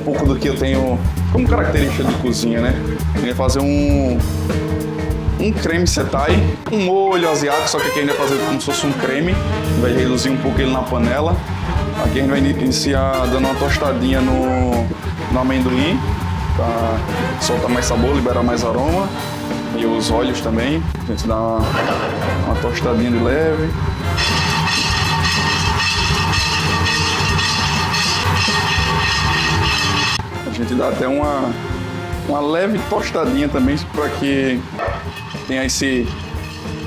pouco do que eu tenho como característica de cozinha, né? A gente vai fazer um creme setai, um molho asiático, só que aqui a gente vai fazer como se fosse um creme, vai reduzir um pouco ele na panela. Aqui a gente vai iniciar dando uma tostadinha no amendoim, para soltar mais sabor, liberar mais aroma. E os óleos também, a gente dá uma tostadinha de leve. A gente dá até uma leve tostadinha também, para que tenha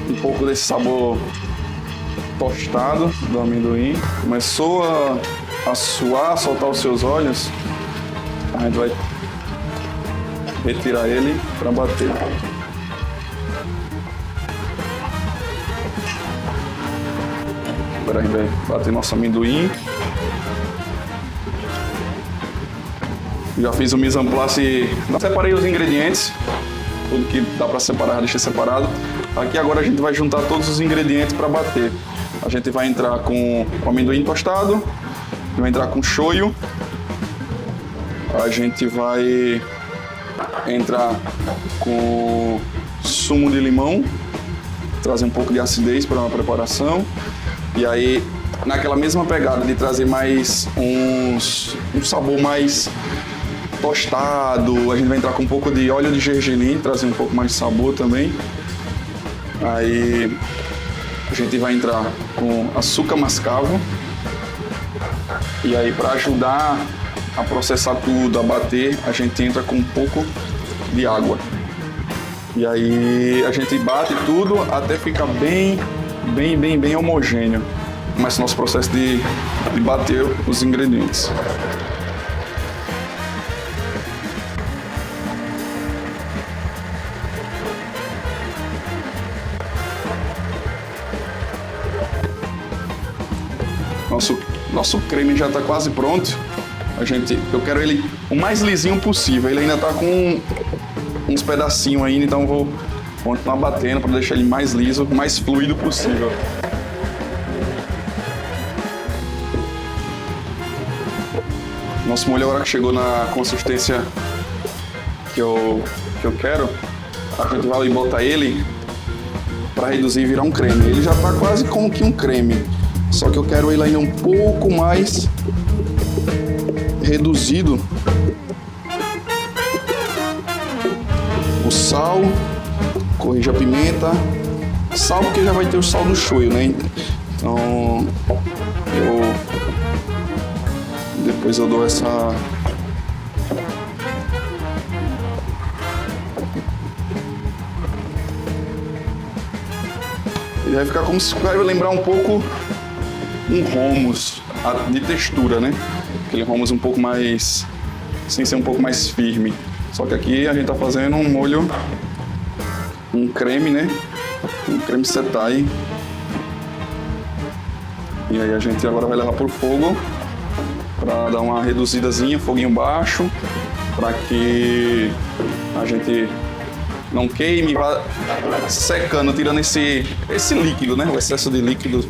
um pouco desse sabor tostado do amendoim. Começou a suar, soltar os seus óleos, a gente vai retirar ele para bater. Agora a gente vai bater nosso amendoim. Já fiz o mise en place, separei os ingredientes, tudo que dá para separar, deixei separado. Aqui agora a gente vai juntar todos os ingredientes para bater. A gente vai entrar com o amendoim tostado, vai entrar com shoyu, a gente vai entrar com sumo de limão, trazer um pouco de acidez para uma preparação. E aí, naquela mesma pegada de trazer mais um sabor mais tostado, a gente vai entrar com um pouco de óleo de gergelim, trazer um pouco mais de sabor também. Aí a gente vai entrar com açúcar mascavo. E aí, para ajudar a processar tudo, a bater, a gente entra com um pouco de água. E aí a gente bate tudo até ficar bem homogêneo. Começa o nosso processo de bater os ingredientes. Nosso creme já está quase pronto. Eu quero ele o mais lisinho possível. Ele ainda está com uns pedacinhos ainda, então eu vou continuar batendo para deixar ele mais liso, mais fluido possível. Nosso molho agora que chegou na consistência que eu quero, a gente vai botar ele para reduzir e virar um creme. Ele já está quase como que um creme, só que eu quero ele ainda um pouco mais reduzido. O sal, corrija a pimenta, sal porque já vai ter o sal do shoyu, né? Então depois eu dou essa ele vai ficar como se vai lembrar um pouco um hummus de textura, né? Aquele hummus um pouco mais, sem ser um pouco mais firme. Só que aqui a gente tá fazendo um molho, um creme, né? Um creme setai. E aí a gente agora vai levar pro fogo para dar uma reduzidazinha, foguinho baixo, para que a gente não queime, vá secando, tirando esse líquido, né? O excesso de líquido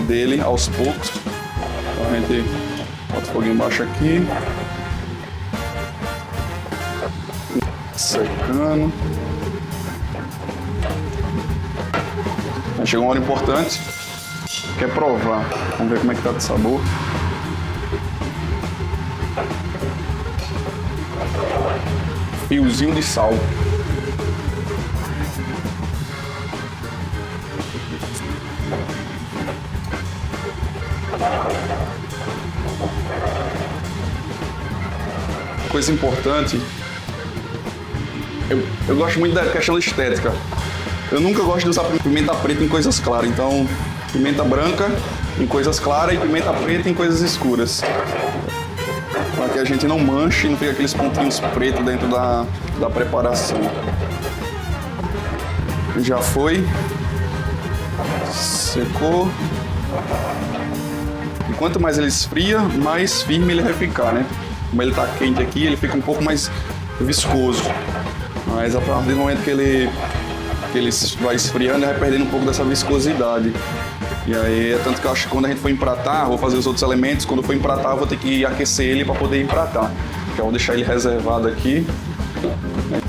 dele aos poucos. Então a gente bota o foguinho baixo aqui. Secando. Aí chegou uma hora importante, que é provar. Vamos ver como é que tá de sabor. Fiozinho de sal. Coisa importante, eu gosto muito da questão da estética. Eu nunca gosto de usar pimenta preta em coisas claras, então pimenta branca em coisas claras e pimenta preta em coisas escuras, para que a gente não manche, não fique aqueles pontinhos pretos dentro da preparação. Já foi, secou. E quanto mais ele esfria, mais firme ele vai ficar, né? Como ele está quente aqui, ele fica um pouco mais viscoso. Mas a partir do momento que ele vai esfriando, ele vai perdendo um pouco dessa viscosidade. E aí, é tanto que eu acho que quando a gente for empratar, vou fazer os outros elementos, quando for empratar, eu vou ter que aquecer ele para poder empratar. Então, eu vou deixar ele reservado aqui.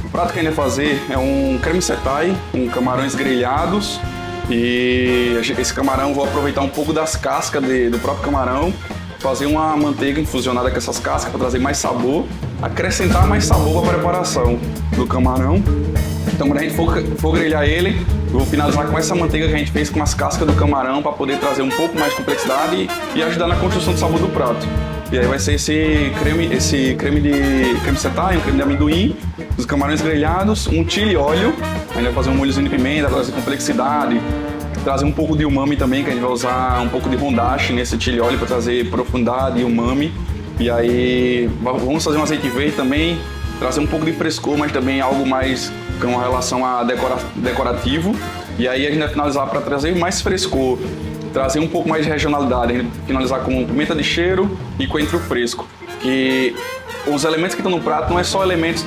O prato que a gente vai fazer é um creme setai com camarões grelhados. E esse camarão, vou aproveitar um pouco das cascas do próprio camarão, fazer uma manteiga infusionada com essas cascas para trazer mais sabor, acrescentar mais sabor para a preparação do camarão. Então, quando a gente for grelhar ele, eu vou finalizar com essa manteiga que a gente fez com as cascas do camarão para poder trazer um pouco mais de complexidade e ajudar na construção do sabor do prato. E aí vai ser esse creme setai, um creme de amendoim, os camarões grelhados, um chili óleo. A gente vai fazer um molhozinho de pimenta, trazer complexidade, trazer um pouco de umami também, que a gente vai usar um pouco de hondashi nesse chili óleo para trazer profundidade e umami. E aí vamos fazer um azeite verde também, trazer um pouco de frescor, mas também algo mais com relação a decorativo. E aí a gente vai finalizar para trazer mais frescor, trazer um pouco mais de regionalidade. A gente vai finalizar com pimenta de cheiro e coentro fresco. Que os elementos que estão no prato não é só elementos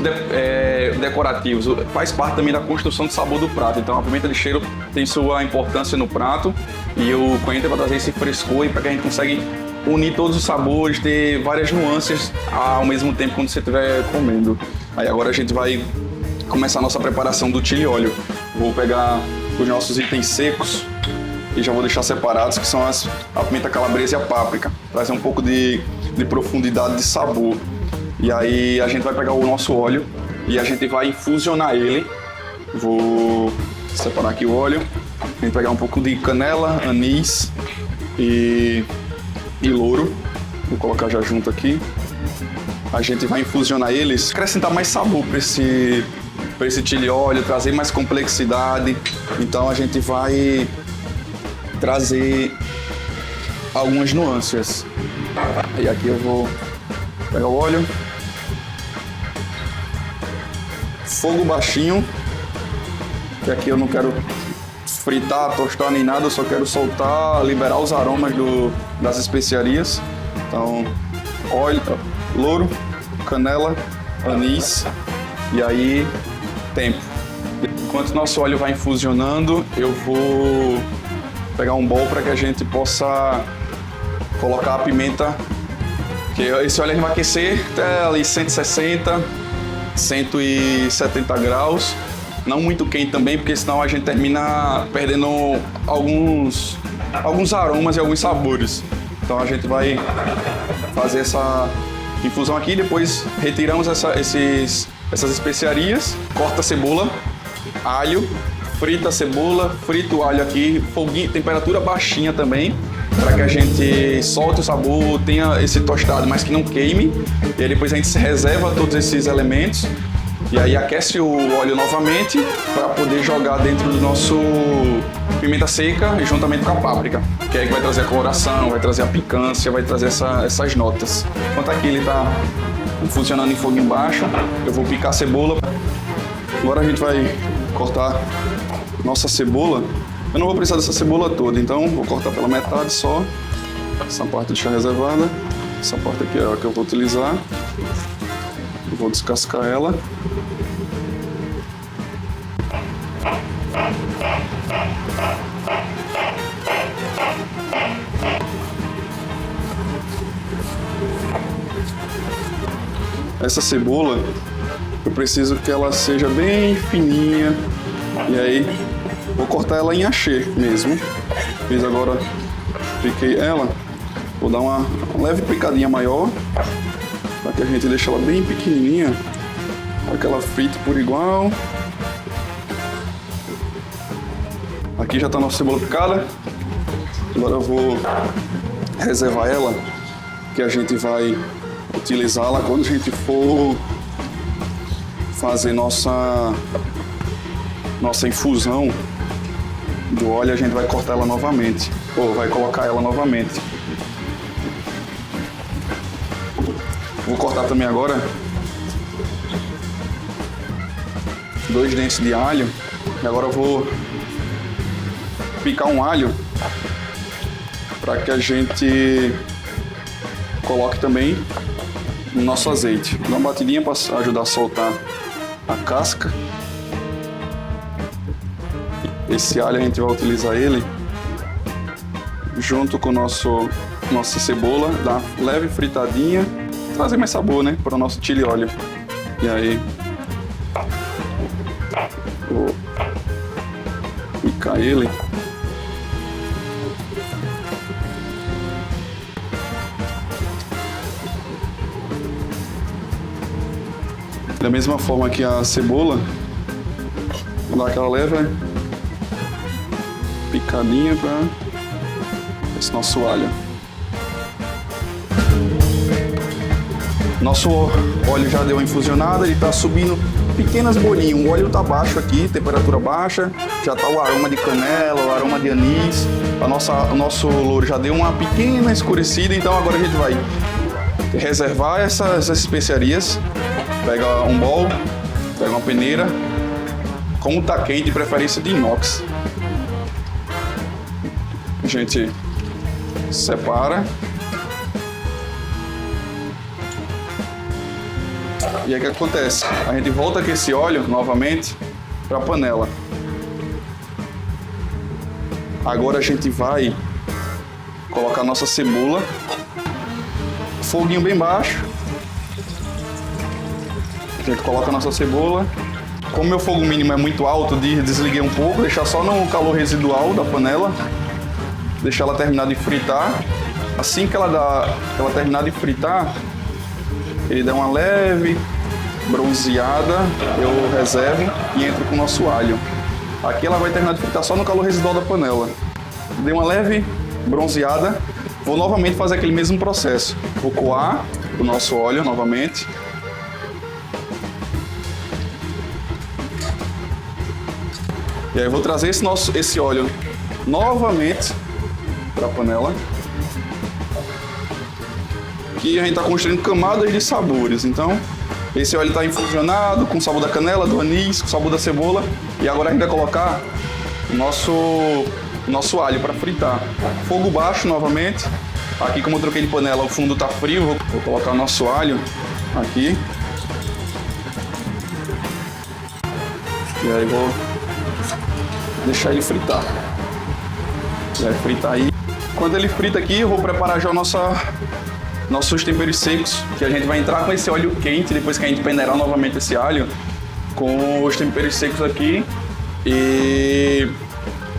decorativos, faz parte também da construção de sabor do prato. Então a pimenta de cheiro tem sua importância no prato e o coentro vai trazer esse frescor para que a gente consiga unir todos os sabores, ter várias nuances ao mesmo tempo quando você estiver comendo. Aí agora a gente vai começar a nossa preparação do chili óleo. Vou pegar os nossos itens secos e já vou deixar separados, que são a pimenta calabresa e a páprica, trazer um pouco de profundidade de sabor. E aí a gente vai pegar o nosso óleo e a gente vai infusionar ele. Vou separar aqui o óleo. A gente vai pegar um pouco de canela, anis e louro. Vou colocar já junto aqui. A gente vai infusionar eles, acrescentar mais sabor para esse chili óleo, trazer mais complexidade. Então a gente vai trazer algumas nuances. E aqui eu vou pegar o óleo. Fogo baixinho, que aqui eu não quero fritar, tostar nem nada, eu só quero soltar, liberar os aromas das especiarias. Então, óleo, louro, canela, anis e aí tempo. Enquanto nosso óleo vai infusionando, eu vou pegar um bowl para que a gente possa colocar a pimenta, que esse óleo a gente vai aquecer até ali 160, 170 graus, não muito quente também, porque senão a gente termina perdendo alguns aromas e alguns sabores. Então a gente vai fazer essa infusão aqui, depois retiramos essas especiarias, corta a cebola, alho, frita a cebola, frita o alho aqui, foguinho, temperatura baixinha também, para que a gente solte o sabor, tenha esse tostado, mas que não queime. E aí depois a gente reserva todos esses elementos e aí aquece o óleo novamente para poder jogar dentro do nosso pimenta seca e juntamente com a páprica, que é que vai trazer a coloração, vai trazer a picância, vai trazer essas notas. Enquanto aqui ele está funcionando em fogo embaixo, eu vou picar a cebola. Agora a gente vai cortar nossa cebola. Eu não vou precisar dessa cebola toda, então vou cortar pela metade só. Essa parte deixar reservada. Essa parte aqui é a que eu vou utilizar. Eu vou descascar ela. Essa cebola, eu preciso que ela seja bem fininha. E aí, vou cortar ela em hachê mesmo. Fiz agora, piquei ela. Vou dar uma leve picadinha maior, para que a gente deixe ela bem pequenininha, para que ela frite por igual. Aqui já está a nossa cebola picada. Agora eu vou reservar ela, que a gente vai utilizá-la quando a gente for fazer nossa infusão do óleo. A gente vai cortar ela novamente, ou vai colocar ela novamente. Vou cortar também agora 2 dentes de alho. E agora eu vou picar um alho para que a gente coloque também no nosso azeite. Dá uma batidinha para ajudar a soltar a casca. Esse alho a gente vai utilizar ele junto com nossa cebola, dá uma leve fritadinha, trazer mais sabor, né, para o nosso chili óleo. E aí, vou picar ele. Da mesma forma que a cebola, vou dar aquela leve picadinha para esse nosso alho. Nosso óleo já deu uma infusionada, ele está subindo pequenas bolinhas. O óleo está baixo aqui, temperatura baixa, já está o aroma de canela, o aroma de anis. O nosso louro já deu uma pequena escurecida, então agora a gente vai reservar essas especiarias. Pega um bowl, pega uma peneira, como está quente, de preferência de inox. A gente separa. E aí o que acontece? A gente volta com esse óleo novamente para a panela. Agora a gente vai colocar a nossa cebola, foguinho bem baixo. A gente coloca a nossa cebola. Como meu fogo mínimo é muito alto, desliguei um pouco, deixar só no calor residual da panela. Deixar ela terminar de fritar. Assim que ela terminar de fritar, ele dá uma leve bronzeada, eu reservo e entro com o nosso alho. Aqui ela vai terminar de fritar só no calor residual da panela. Dei uma leve bronzeada, vou novamente fazer aquele mesmo processo. Vou coar o nosso óleo novamente. E aí eu vou trazer esse óleo novamente para a panela. Aqui a gente está construindo camadas de sabores. Então, esse óleo está infusionado com o sabor da canela, do anis, com o sabor da cebola. E agora a gente vai colocar o nosso alho para fritar. Fogo baixo novamente. Aqui, como eu troquei de panela, o fundo está frio. Vou colocar o nosso alho aqui. E aí vou deixar ele fritar. Vai fritar aí. Quando ele frita aqui, eu vou preparar já nossos temperos secos, que a gente vai entrar com esse óleo quente, depois que a gente peneirar novamente esse alho, com os temperos secos aqui, e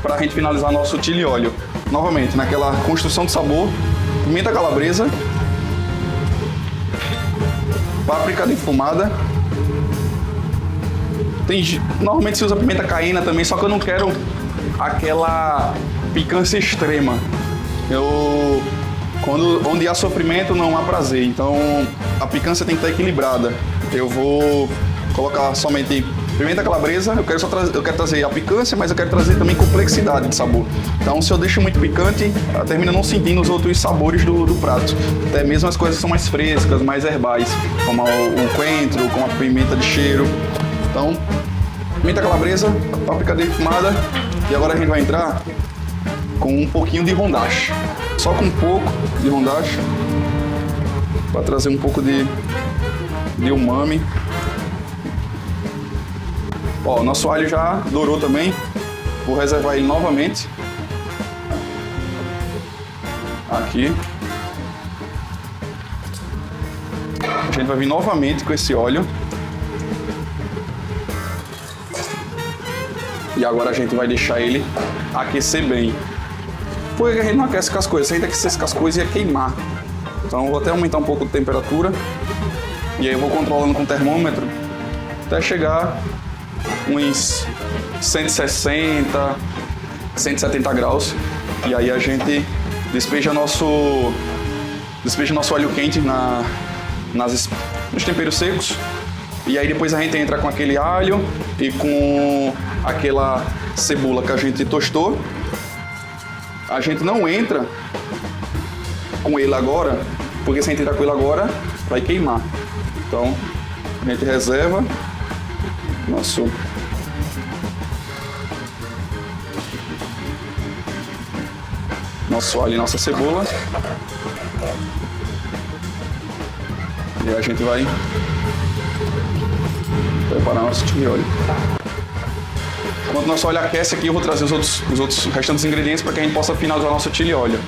para a gente finalizar nosso chili óleo. Novamente, naquela construção de sabor, pimenta calabresa, páprica defumada. Normalmente se usa pimenta caiena também, só que eu não quero aquela picância extrema. Onde há sofrimento não há prazer, então a picância tem que estar equilibrada. Eu vou colocar somente pimenta calabresa, eu quero trazer a picância, mas eu quero trazer também complexidade de sabor. Então se eu deixo muito picante, termina não sentindo os outros sabores do prato. Até mesmo as coisas são mais frescas, mais herbais, como o coentro, como a pimenta de cheiro. Então, pimenta calabresa, páprica defumada, e agora a gente vai entrar com um pouquinho de rondache. Só com um pouco de rondache, para trazer um pouco de umami. Ó, o nosso alho já dourou também, vou reservar ele novamente. Aqui. A gente vai vir novamente com esse óleo. E agora a gente vai deixar ele aquecer bem. Por que a gente não aquece com as coisas? Se a gente aquecesse com as coisas ia queimar. Então eu vou até aumentar um pouco a temperatura. E aí eu vou controlando com o termômetro até chegar uns 160, 170 graus. E aí a gente despeja nosso óleo quente nos temperos secos. E aí depois a gente entra com aquele alho e com aquela cebola que a gente tostou. A gente não entra com ele agora, porque se a gente entrar com ele agora, vai queimar. Então, a gente reserva nosso alho e nossa cebola. E aí a gente vai preparar nosso chili óleo. Enquanto nosso óleo aquece aqui, eu vou trazer os outros restantes ingredientes para que a gente possa finalizar nosso chili óleo.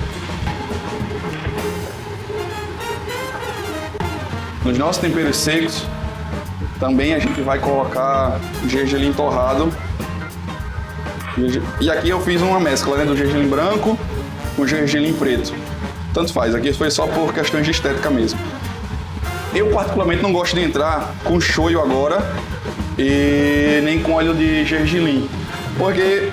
Nos nossos temperos secos, também a gente vai colocar gergelim torrado. E aqui eu fiz uma mescla, né, do gergelim branco com gergelim preto. Tanto faz, aqui foi só por questões de estética mesmo. Eu particularmente não gosto de entrar com shoyu agora e nem com óleo de gergelim, porque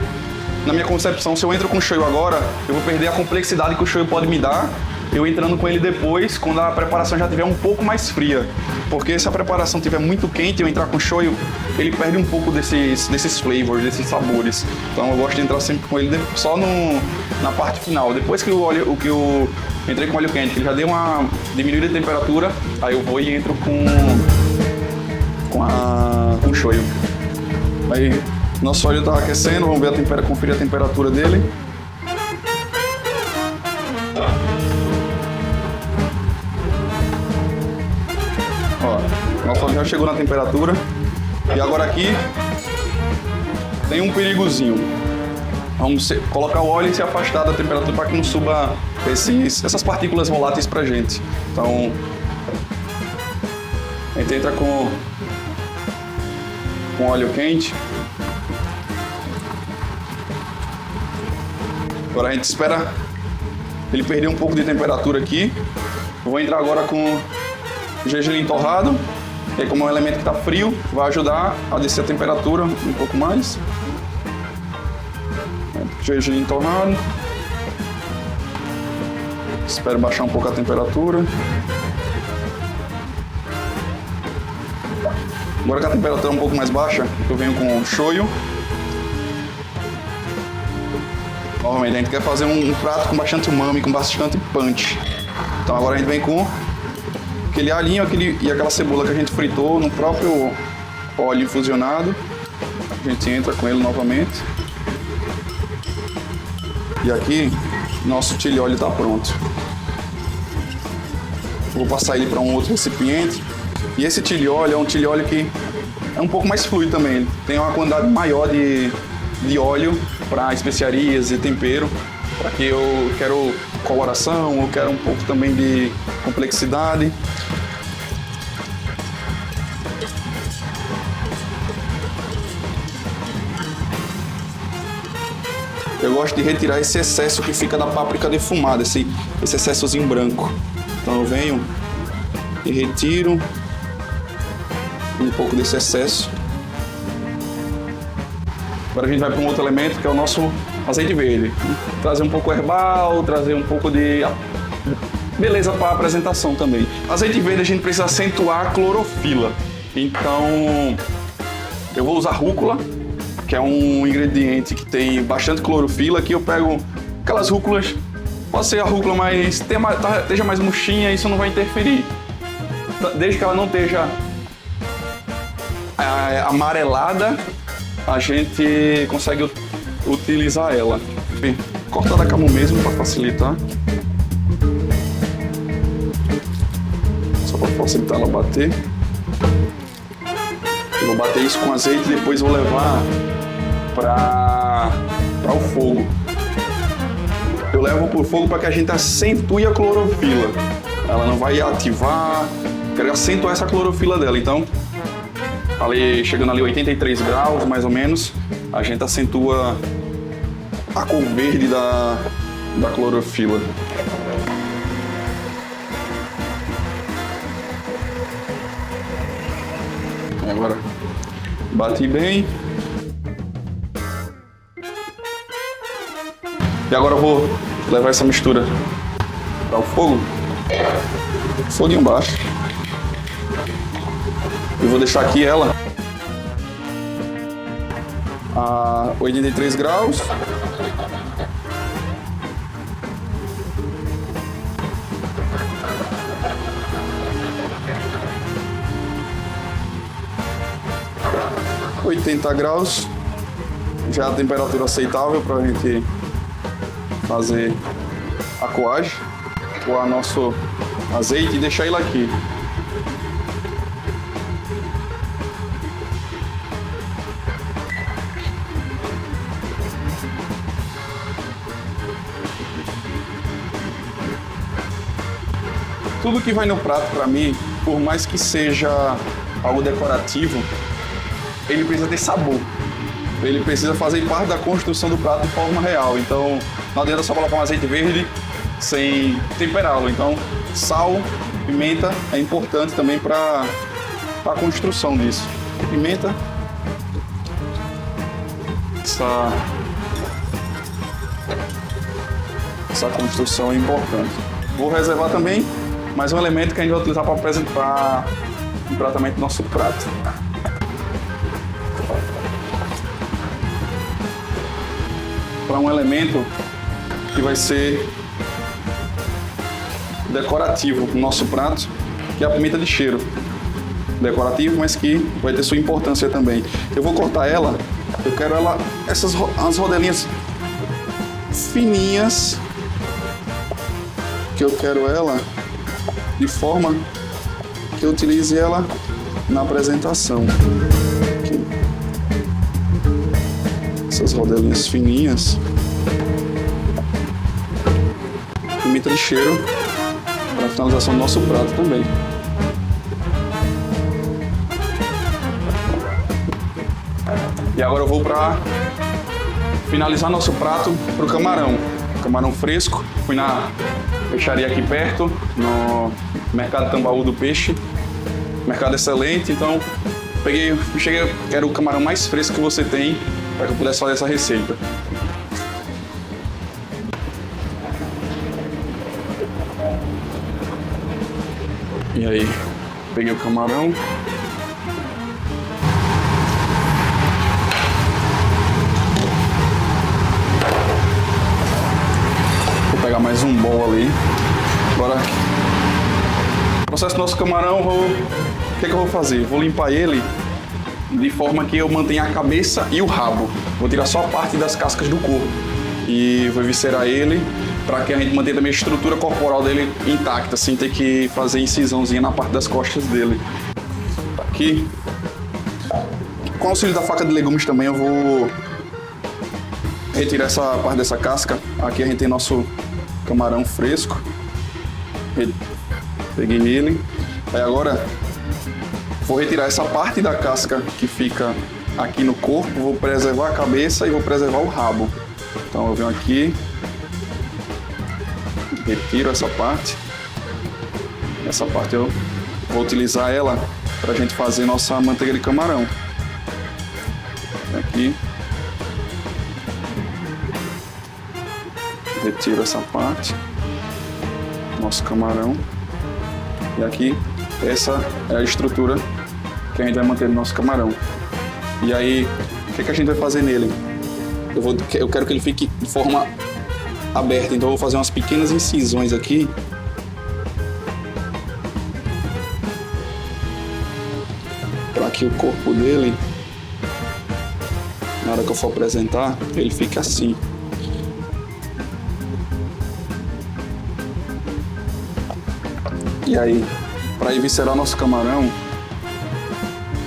na minha concepção, se eu entro com shoyu agora, eu vou perder a complexidade que o shoyu pode me dar, eu entrando com ele depois, quando a preparação já estiver um pouco mais fria. Porque se a preparação estiver muito quente e eu entrar com shoyu, ele perde um pouco desses flavors, desses sabores. Então eu gosto de entrar sempre com ele só na parte final. Depois que eu entrei com óleo quente, que ele já deu uma diminuída de temperatura, aí eu vou e entro com shoyu. Aí nosso óleo está aquecendo, vamos ver conferir a temperatura dele. Ó, nosso óleo já chegou na temperatura. E agora aqui tem um perigozinho. Vamos colocar o óleo e se afastar da temperatura para que não suba essas partículas voláteis pra gente. Então a gente entra com óleo quente. Agora a gente espera ele perder um pouco de temperatura aqui. Eu vou entrar agora com gergelim torrado, que como é um elemento que está frio, vai ajudar a descer a temperatura um pouco mais. Gergelim torrado. Espero baixar um pouco a temperatura. Agora que a temperatura é um pouco mais baixa, eu venho com o shoyu. Novamente, a gente quer fazer um prato com bastante umami, com bastante punch. Então agora a gente vem com aquele alhinho e aquela cebola que a gente fritou no próprio óleo infusionado. A gente entra com ele novamente. E aqui, nosso chili óleo está pronto. Vou passar ele para um outro recipiente. E esse chili óleo é um chili óleo que é um pouco mais fluido também. Ele tem uma quantidade maior de óleo para especiarias e tempero. Para que eu quero coloração, eu quero um pouco também de complexidade. Eu gosto de retirar esse excesso que fica da páprica defumada, esse excessozinho branco. Então eu venho e retiro um pouco desse excesso. Agora a gente vai para um outro elemento que é o nosso azeite verde. Trazer um pouco herbal, trazer um pouco de beleza para a apresentação também. Azeite verde a gente precisa acentuar a clorofila. Então eu vou usar rúcula, que é um ingrediente que tem bastante clorofila. Aqui eu pego aquelas rúculas, pode ser a rúcula, mas esteja mais murchinha, isso não vai interferir. Desde que ela não esteja amarelada, a gente consegue utilizar ela. Cortar da camo mesmo para facilitar. Só para facilitar ela bater. Eu vou bater isso com azeite e depois vou levar para o fogo. Eu levo para o fogo para que a gente acentue a clorofila. Ela não vai ativar, quero acentuar essa clorofila dela. Então, chegando ali 83 graus, mais ou menos, a gente acentua a cor verde da clorofila. Agora, bati bem. E agora eu vou levar essa mistura para o fogo. Foguinho baixo. Eu vou deixar aqui ela a 83 graus. °80, já a temperatura aceitável para a gente fazer a coagem, coar nosso azeite e deixar ele aqui. Tudo que vai no prato, para mim, por mais que seja algo decorativo, ele precisa ter sabor. Ele precisa fazer parte da construção do prato de forma real. Então, não adianta só colocar um azeite verde sem temperá-lo. Então, sal, pimenta é importante também para a construção disso. Pimenta, essa construção é importante. Vou reservar também mais um elemento que a gente vai utilizar para apresentar o tratamento do nosso prato. Para um elemento que vai ser decorativo no nosso prato, que é a pimenta de cheiro. Decorativo, mas que vai ter sua importância também. Eu vou cortar ela, eu quero ela, as rodelinhas fininhas, que eu quero ela de forma que eu utilize ela na apresentação. Aqui. Essas rodelinhas fininhas. Pimenta de cheiro para a finalização do nosso prato também. E agora eu vou para finalizar nosso prato para o camarão. Camarão fresco. Fui na peixaria aqui perto, no Mercado Tambaú do Peixe. Mercado excelente, então quero o camarão mais fresco que você tem para que eu pudesse fazer essa receita. E aí, peguei o camarão. Vou pegar mais um bowl ali. Agora, o processo do nosso camarão, o que eu vou fazer? Vou limpar ele de forma que eu mantenha a cabeça e o rabo. Vou tirar só a parte das cascas do corpo e vou viscerar ele para que a gente mantenha também a estrutura corporal dele intacta, sem ter que fazer incisãozinha na parte das costas dele. Aqui, com o auxílio da faca de legumes também, eu vou retirar essa parte dessa casca. Aqui a gente tem nosso camarão fresco. Peguei ele. Aí agora vou retirar essa parte da casca que fica aqui no corpo, vou preservar a cabeça e vou preservar o rabo. Então eu venho aqui, retiro essa parte. Essa parte eu vou utilizar ela para a gente fazer nossa manteiga de camarão. Aqui. Retiro essa parte. Nosso camarão. E aqui, essa é a estrutura que a gente vai manter no nosso camarão. E aí, o que a gente vai fazer nele? Eu quero que ele fique de forma aberta, então eu vou fazer umas pequenas incisões aqui. Para que o corpo dele, na hora que eu for apresentar, ele fique assim. E aí, para eviscerar nosso camarão,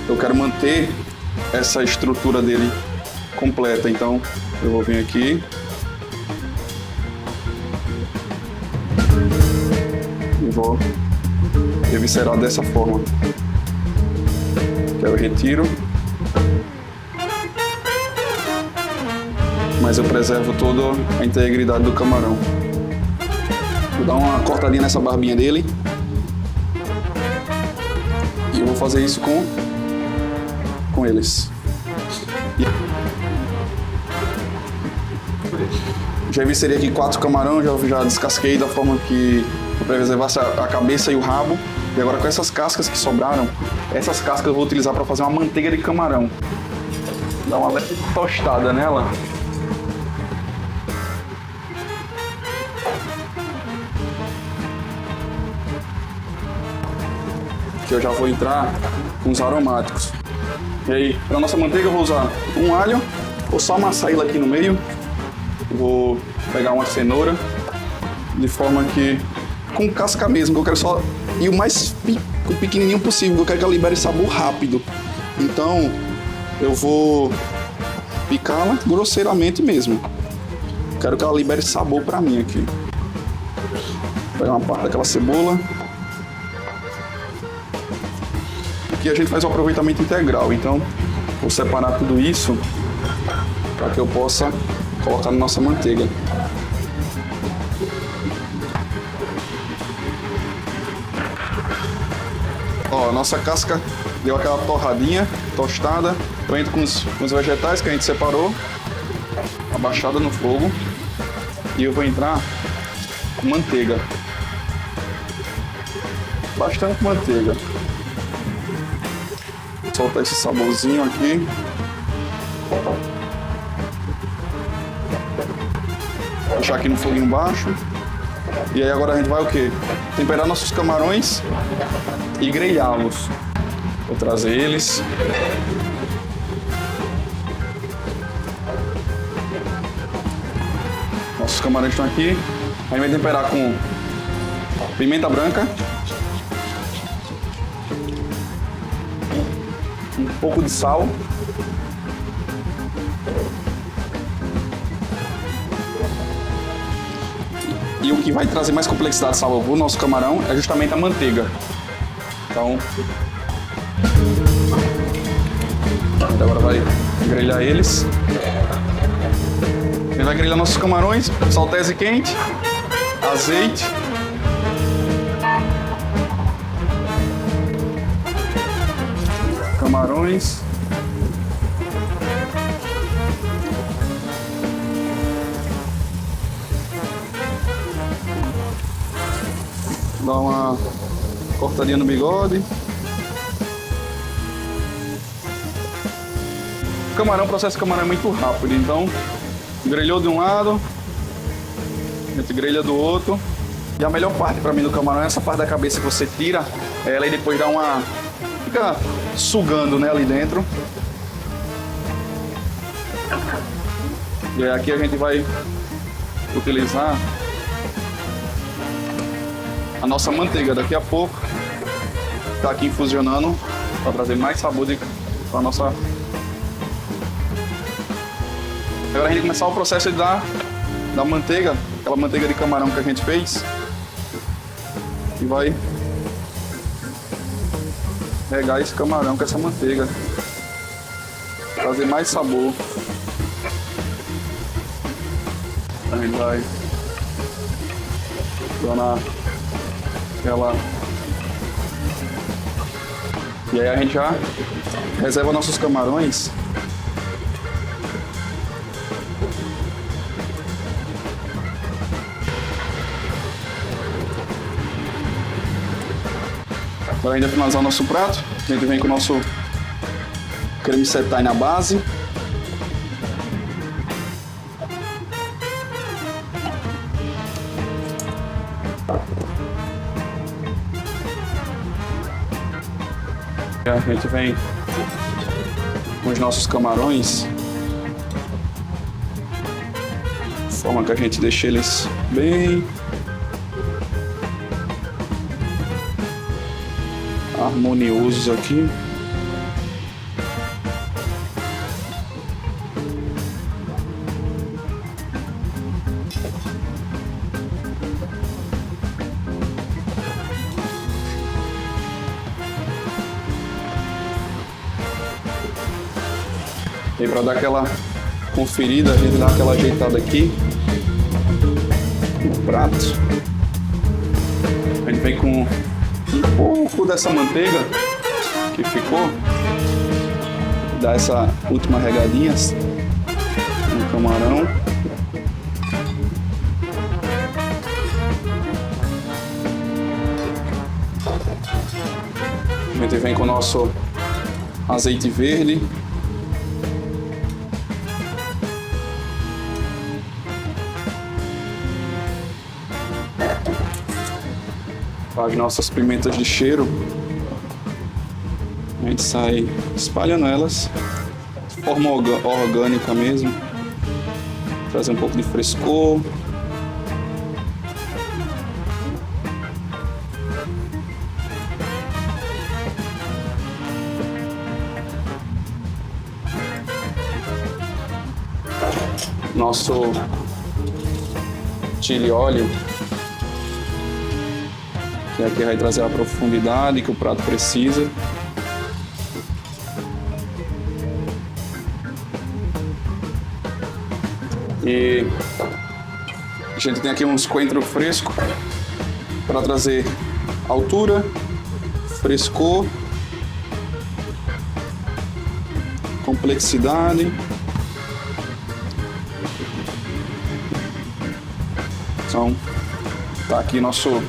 eu quero manter essa estrutura dele completa. Então, eu vou vir aqui e vou eviscerar dessa forma. Eu retiro, mas eu preservo toda a integridade do camarão. Vou dar uma cortadinha nessa barbinha dele. E eu vou fazer isso com eles. Já eviscerei aqui 4 camarões, já descasquei da forma que para preservar a cabeça e o rabo. E agora com essas cascas que sobraram, essas cascas eu vou utilizar para fazer uma manteiga de camarão. Dar uma leve tostada nela. Que eu já vou entrar com os aromáticos. E aí, para nossa manteiga eu vou usar um alho, vou só amassar ele aqui no meio. Vou pegar uma cenoura, de forma que, com casca mesmo, que eu quero só ir o mais pequenininho possível, que eu quero que ela libere sabor rápido. Então, eu vou picá-la grosseiramente mesmo. Quero que ela libere sabor para mim aqui. Vou pegar uma parte daquela cebola, aqui a gente faz o aproveitamento integral, então vou separar tudo isso para que eu possa colocar na nossa manteiga. Ó, a nossa casca deu aquela torradinha, tostada. Eu entro com os vegetais que a gente separou, abaixada no fogo, e eu vou entrar com manteiga. Bastante manteiga. Soltar esse saborzinho aqui. Deixar aqui no foguinho baixo. E aí agora a gente vai o quê? Temperar nossos camarões e grelhá-los. Vou trazer eles. Nossos camarões estão aqui. A gente vai temperar com pimenta branca, um pouco de sal, e o que vai trazer mais complexidade de sabor para o nosso camarão é justamente a manteiga. Então, agora vai grelhar eles. A gente vai grelhar nossos camarões, saltese quente, azeite, camarões, dá uma cortadinha no bigode. O processo de camarão é muito rápido, então grelhou de um lado, a gente grelha do outro. E a melhor parte para mim do camarão é essa parte da cabeça que você tira ela e depois dá uma... fica sugando, né, ali dentro. E aí aqui a gente vai utilizar a nossa manteiga daqui a pouco. Tá aqui infusionando para trazer mais sabor para a nossa... Agora a gente começar o processo de dar da manteiga, aquela manteiga de camarão que a gente fez. E vai regar esse camarão com essa manteiga. Trazer mais sabor. A gente vai dando aquela... E aí a gente já reserva nossos camarões. Para ainda finalizar o nosso prato, a gente vem com o nosso creme setai na base. E a gente vem com os nossos camarões, de forma que a gente deixa eles bem harmoniosos aqui. E para dar aquela conferida, a gente dá aquela ajeitada aqui no prato. A gente vem com um pouco dessa manteiga que ficou, dá essa última regadinha no camarão. A gente vem com o nosso azeite verde. As nossas pimentas de cheiro, a gente sai espalhando elas de forma orgânica mesmo, trazer um pouco de frescor. Nosso chili óleo, que aqui vai trazer a profundidade que o prato precisa. E a gente tem aqui uns coentro fresco para trazer altura, frescor, complexidade. Então, tá aqui nosso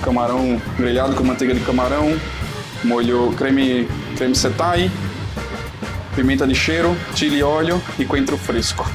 camarão grelhado com manteiga de camarão, molho creme setai, pimenta de cheiro, chili óleo e coentro fresco.